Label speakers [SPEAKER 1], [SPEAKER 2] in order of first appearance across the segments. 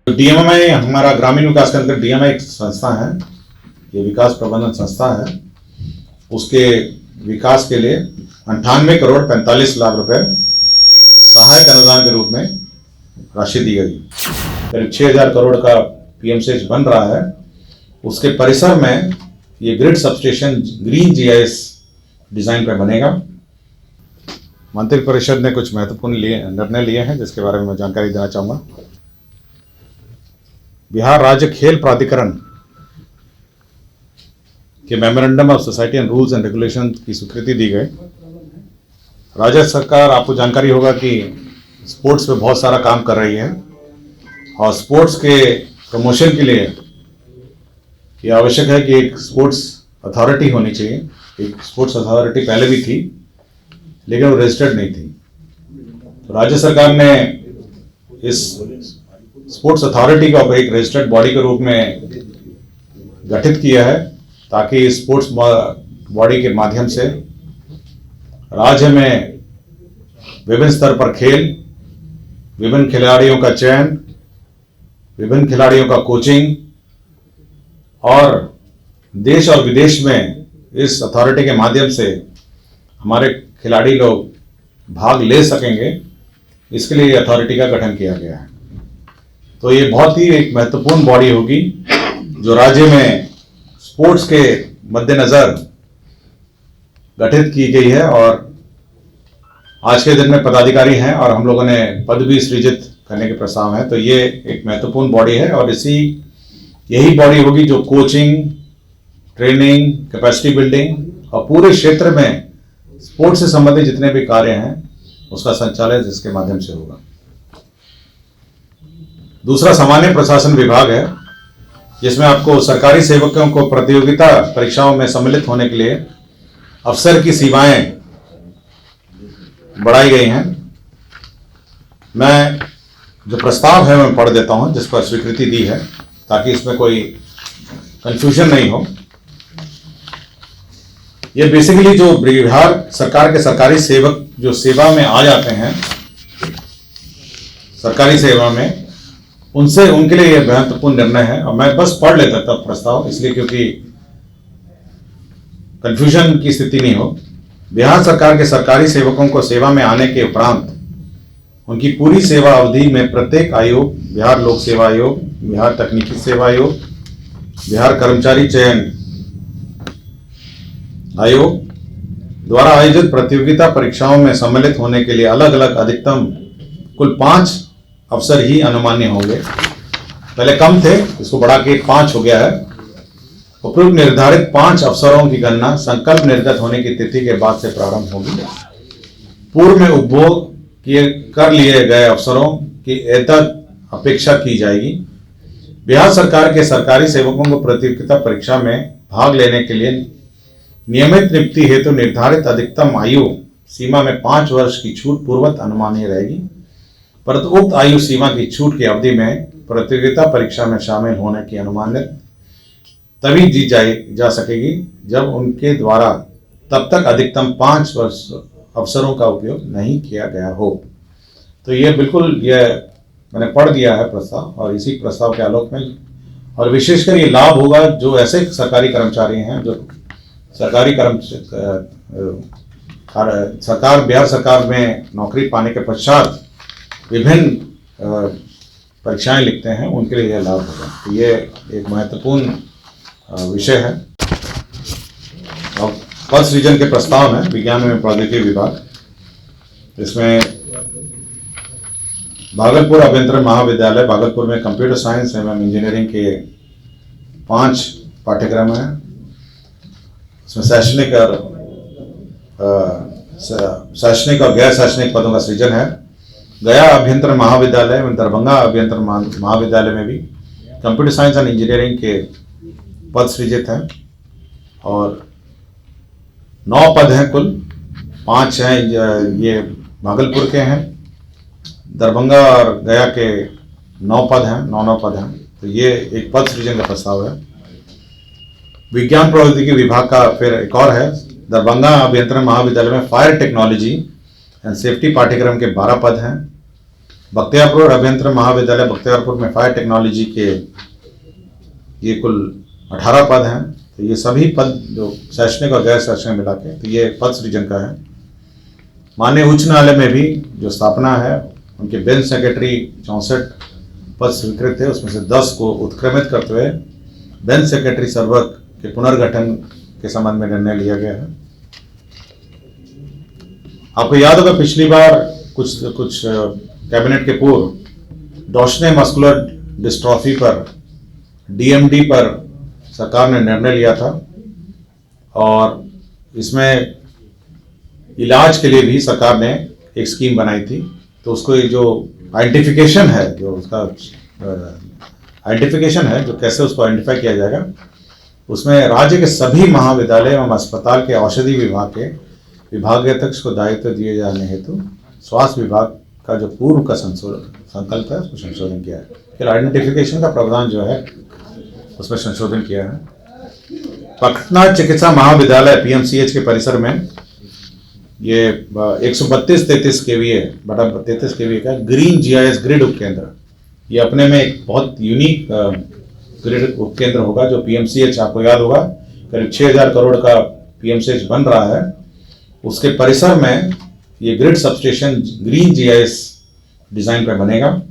[SPEAKER 1] DMI हमारा ग्रामीण विकास के अंतर्गत डीएमआई एक संस्था है, ये विकास प्रबंधन संस्था है। उसके विकास के लिए 98,45,00,000 रुपए सहायक अनुदान के रूप में राशि दी गई। करीब 6,000 करोड़ का पीएमसीएच बन रहा है। उसके परिसर में ये grid substation green GIS design पे बनेगा। मंत्रि परिषद ने कुछ महत्वपूर्ण निर्णय लिए हैं जिसके बारे में मैं जानकारी देना चाहूँगा। बिहार राज्य खेल प्राधिकरण के memorandum of society and rules and regulation की स्वीकृति दी गई। राज्य सरकार, आपको जानकारी होगा कि स्पोर्ट्स पे बहुत सारा काम कर रही है और स्पोर्ट्स के प्रमोशन के लिए ये आवश्यक है कि एक स्पोर्ट्स अथॉरिटी होनी चाहिए। एक स्पोर्ट्स अथॉरिटी पहले भी थी लेकिन वो रजिस्टर्ड नहीं थी। तो राज्य सरकार ने इस स्पोर्ट्स अथॉरिटी को एक रजिस्टर्ड बॉडी के रूप में गठित किया है ताकि स्पोर्ट्स बॉडी के माध्यम से राज्य में विभिन्न स्तर पर खेल, विभिन्न खिलाड़ियों का चयन, विभिन्न खिलाड़ियों का कोचिंग और देश और विदेश में इस अथॉरिटी के माध्यम से हमारे खिलाड़ी लोग भाग ले सकेंगे, इसके लिए अथॉरिटी का गठन किया गया है। तो ये बहुत ही एक महत्वपूर्ण बॉडी होगी जो राज्य में स्पोर्ट्स के मद्देनजर गठित की गई है और आज के दिन में पदाधिकारी हैं और हम लोगों ने पद भी सृजित करने के प्रस्ताव हैं। तो ये एक महत्वपूर्ण बॉडी है और यही बॉडी होगी जो कोचिंग, ट्रेनिंग, कैपेसिटी बिल्डिंग और पूरे क्षेत्र में स्पोर्ट्स से संबंधित जितने भी कार्य हैं उसका संचालन इसके माध्यम से होगा। दूसरा सामान्य प्रशासन विभाग है जिसमें आपको सरकारी सेवकों को प्रतियोगिता परीक्षाओं में सम्मिलित होने के लिए अफसर की सीमाएं बढ़ाई गई हैं। मैं जो प्रस्ताव है मैं पढ़ देता हूं जिस पर स्वीकृति दी है ताकि इसमें कोई कंफ्यूजन नहीं हो। ये बेसिकली जो बिहार सरकार के सरकारी सेवक जो सेवा में आ जाते हैं सरकारी सेवा में, उनसे उनके लिए यह महत्वपूर्ण निर्णय है और मैं बस पढ़ लेता था प्रस्ताव इसलिए क्योंकि कंफ्यूजन की स्थिति नहीं हो। बिहार सरकार के सरकारी सेवकों को सेवा में आने के उपरांत उनकी पूरी सेवा अवधि में प्रत्येक आयोग, बिहार लोक सेवा आयोग, बिहार तकनीकी सेवा आयोग, बिहार कर्मचारी चयन आयोग द्वारा आयोजित प्रतियोगिता परीक्षाओं में सम्मिलित होने के लिए अलग अलग अधिकतम कुल 5 अफसर ही अनुमान्य होंगे। पहले कम थे, इसको बढ़ा के 5 हो गया है। उपयुक्त निर्धारित 5 अफसरों की गणना संकल्प निर्गत होने की तिथि के बाद से प्रारंभ होगी। पूर्व में उपभोग कर लिए गए अफसरों की एतद अपेक्षा की जाएगी। बिहार सरकार के सरकारी सेवकों को प्रतियोगिता परीक्षा में भाग लेने के लिए नियमित नियुक्ति हेतु निर्धारित अधिकतम आयु सीमा में 5 वर्ष की छूट पूर्वत अनुमानीय रहेगी, परंतु उक्त आयु सीमा की छूट की अवधि में प्रतियोगिता परीक्षा में शामिल होने की अनुमानित तभी दी जा सकेगी जब उनके द्वारा तब तक अधिकतम 5 वर्ष अवसरों का उपयोग नहीं किया गया हो। तो ये बिल्कुल मैंने पढ़ दिया है प्रस्ताव और इसी प्रस्ताव के आलोक में और विशेषकर ये लाभ होगा जो ऐसे सरकारी कर्मचारी हैं जो बिहार सरकार में नौकरी पाने के पश्चात विभिन्न परीक्षाएं लिखते हैं, उनके लिए यह लाभ होगा। तो ये एक महत्वपूर्ण विषय है। और पद सृजन के प्रस्ताव है विज्ञान एवं प्रौद्योगिकी विभाग। इसमें भागलपुर अभियंत्रण महाविद्यालय भागलपुर में कंप्यूटर साइंस एवं इंजीनियरिंग के 5 पाठ्यक्रम हैं। उसमें शैक्षणिक और गैर शैक्षणिक पदों का सृजन है। गया अभियंत्रण महाविद्यालय एवं दरभंगा अभियंत्रण महाविद्यालय में भी कंप्यूटर साइंस एंड इंजीनियरिंग के पद सृजित हैं और 9 पद हैं कुल। 5 हैं ये भागलपुर के हैं, दरभंगा और गया के 9 पद हैं, 9 पद हैं। तो ये एक पद सृजन का प्रस्ताव है। विज्ञान प्रौद्योगिकी विभाग का फिर एक और है, दरभंगा अभियंत्रण महाविद्यालय में फायर टेक्नोलॉजी एंड सेफ्टी पाठ्यक्रम के 12 पद हैं। बख्तियारपुर अभियंत्रण महाविद्यालय बख्तियारपुर में फायर टेक्नोलॉजी के ये कुल 18 पद हैं। तो ये सभी पद जो शैक्षणिक और गैर शैक्षणिक मिला के, तो ये पद सृजन का है। माननीय उच्च न्यायालय में भी जो स्थापना है, उनके बेंच सेक्रेटरी 64 पद स्वीकृत थे, उसमें से 10 को उत्क्रमित करते हुए बेंच सेक्रेटरी सर्वक के पुनर्गठन के संबंध में निर्णय लिया गया है। आपको याद होगा पिछली बार कुछ कैबिनेट के पूर्व डॉशने मस्कुलर डिस्ट्रॉफी पर, डीएमडी पर सरकार ने निर्णय लिया था और इसमें इलाज के लिए भी सरकार ने एक स्कीम बनाई थी। तो उसको ये जो आइडेंटिफिकेशन है, जो उसका आइडेंटिफिकेशन है, जो कैसे उसको आइडेंटिफाई किया जाएगा, उसमें राज्य के सभी महाविद्यालय एवं अस्पताल के औषधि विभाग के विभागाध्यक्ष को दायित्व दिए जाने हेतु स्वास्थ्य विभाग का जो पूर्व का संकल्प है उसको संशोधन किया है। फिर आइडेंटिफिकेशन का प्रावधान जो है उसमें संशोधन किया है। पटना चिकित्सा महाविद्यालय पीएमसीएच के परिसर में ये 132-33 केवीए बटा 33 केवीए का ग्रीन जीआईएस ग्रिड उपकेंद्र, ये अपने में एक बहुत यूनिक ग्रिड उपकेंद्र होगा जो पीएमसीएच, आपको याद होगा करीब 6000 करोड़ का पीएमसीएच बन रहा है, उसके परिसर में ये grid substation green GIS design पे बनेगा।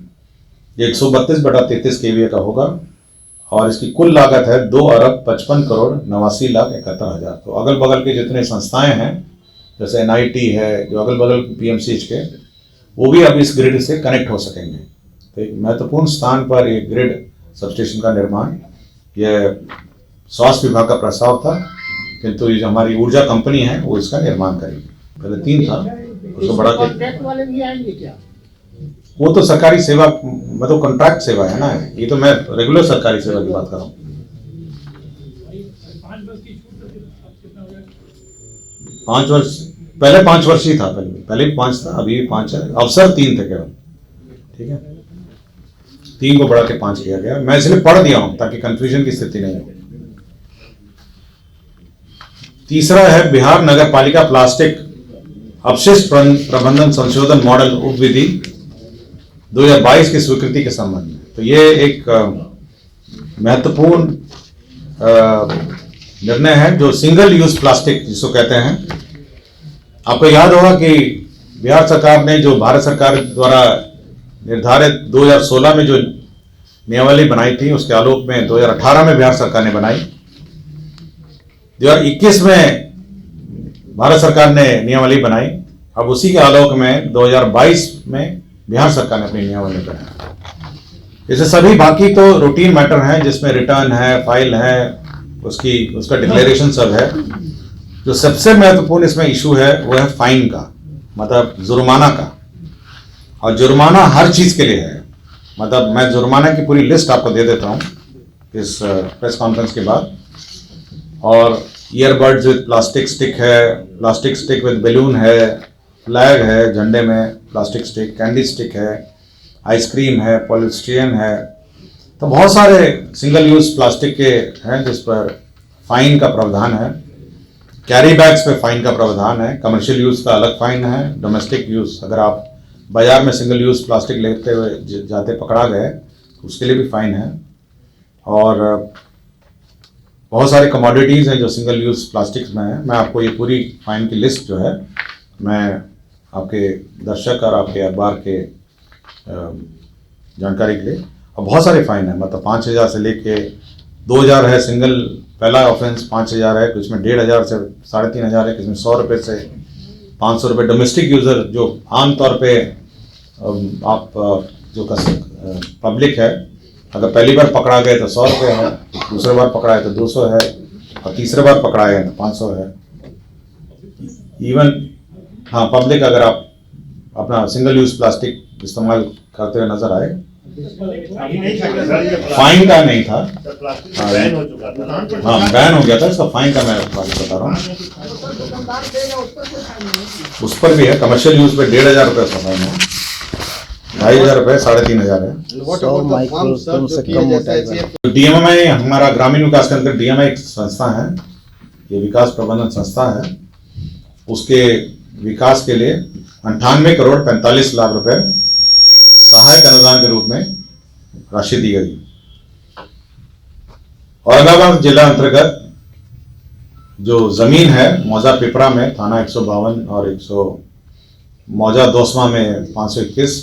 [SPEAKER 1] ये 132/33 केवीए का होगा और इसकी कुल लागत है 2,55,89,71,000। तो अगल बगल के जितने संस्थाएं हैं जैसे एनआईटी है, जो अगल बगल पीएमसीएच के, वो भी अब इस ग्रिड से कनेक्ट हो सकेंगे। तो एक महत्वपूर्ण स्थान पर ये ग्रिड सबस्टेशन का निर्माण, यह स्वास्थ्य विभाग का प्रस्ताव था, किंतु ये जो हमारी ऊर्जा कंपनी है वो इसका निर्माण करेगी। पहले 3 था, उसको बढ़ा के।
[SPEAKER 2] कॉन्ट्रैक्ट वाले भी आएंगे क्या?
[SPEAKER 1] वो तो सरकारी सेवा, मतलब कॉन्ट्रैक्ट सेवा है ना, ये तो मैं रेगुलर सरकारी सेवा की बात कर रहा हूँ। 5 वर्ष पहले 5 वर्ष ही था, पहले 5 था, अभी 5 है। अवसर 3 थे केवल, ठीक है, 3 को बढ़ा के 5 किया गया। मैं इसलिए पढ़ दिया हूं ताकि कंफ्यूजन की स्थिति नहीं हो। तीसरा है बिहार नगर पालिका प्लास्टिक अपशिष्ट प्रबंधन संशोधन मॉडल उपविधि 2022 की स्वीकृति के संबंध में। तो ये एक महत्वपूर्ण निर्णय है जो सिंगल यूज प्लास्टिक जिसको कहते हैं। आपको याद होगा कि बिहार सरकार ने, जो भारत सरकार द्वारा निर्धारित 2016 में जो नियमावली बनाई थी, उसके आलोक में 2018 में बिहार सरकार ने बनाई, 2021 में भारत सरकार ने नियमावली बनाई, अब उसी के आलोक में 2022 में बिहार सरकार ने अपनी नियमावली बनाई। जैसे सभी बाकी तो रूटीन मैटर हैं जिसमें रिटर्न है, फाइल है, उसका डिक्लेरेशन सब है। जो सबसे महत्वपूर्ण इसमें इशू है वो है फाइन का, मतलब जुर्माना का। और जुर्माना हर चीज के लिए है, मतलब मैं जुर्माना की पूरी लिस्ट आपको दे देता हूं इस प्रेस कॉन्फ्रेंस के बाद। और ईयरबड्स विद प्लास्टिक स्टिक है, प्लास्टिक स्टिक विद बैलून है, फ्लैग है झंडे में, प्लास्टिक स्टिक, कैंडी स्टिक है, आइसक्रीम है, पॉलिस्टीरियन है। तो बहुत सारे सिंगल यूज प्लास्टिक के हैं जिस पर फाइन का प्रावधान है। कैरी बैग्स पे फाइन का प्रावधान है, कमर्शियल यूज का अलग फाइन है, डोमेस्टिक यूज, अगर आप बाजार में सिंगल यूज प्लास्टिक लेते हुए जाते पकड़ा गए तो उसके लिए भी फाइन है। और बहुत सारे कमोडिटीज़ हैं जो सिंगल यूज प्लास्टिक्स में है। मैं आपको ये पूरी फाइन की लिस्ट जो है मैं आपके दर्शक और आपके अखबार के जानकारी के लिए, और बहुत सारे फाइन है, मतलब 5,000 से लेके 2,000 है सिंगल, पहला ऑफेंस 5,000 है, कुछ में 1,500 से 3,500 है, कुछ में 100 रुपये से 500 रुपये। डोमेस्टिक यूज़र जो आमतौर पे आप जो पब्लिक है, अगर पहली बार पकड़ा गए तो 100 रुपये है, दूसरे बार पकड़ा है तो 200 है, और तीसरे बार पकड़ा है तो 500 है। इवन हाँ, पब्लिक अगर आप अपना सिंगल यूज प्लास्टिक इस्तेमाल करते हुए नजर आए, फाइन का नहीं था, हाँ बैन हो गया था, इसका फाइन का मैं बता रहा हूँ। उस पर भी है, कमर्शियल यूज पे 1,500 रुपये उसका फाइन है, 2,500 रुपये, 3,500 है। डीएमआई हमारा ग्रामीण विकास केंद्र डीएमआई एक संस्था है, ये विकास प्रबंधन संस्था है। उसके विकास के लिए 98 करोड़ 45 लाख रुपए सहायक अनुदान के रूप में राशि दी गई। औरंगाबाद जिला अंतर्गत जो जमीन है मौजा पिपरा में थाना 152 और 100 मौजा दोसमा में 521,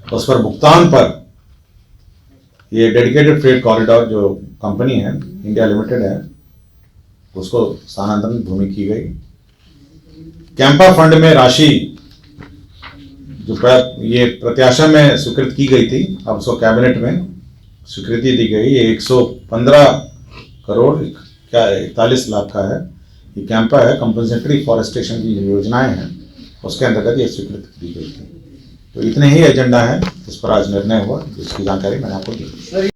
[SPEAKER 1] उस पर भुगतान पर ये डेडिकेटेड फ्रेट कॉरिडोर जो कंपनी है इंडिया लिमिटेड है उसको स्थानांतरण भूमि की गई। कैंपा फंड में राशि जो ये प्रत्याशा में स्वीकृत की गई थी अब उसको कैबिनेट में स्वीकृति दी गई। ये 115 करोड़ 41 लाख का है। ये कैंपा है, कंपनसेटरी फॉरेस्टेशन की योजनाएं हैं उसके अंतर्गत ये स्वीकृति दी गई थी। तो इतने ही एजेंडा है जिस पर आज निर्णय हुआ, जिसकी जानकारी मैंने आपको दी।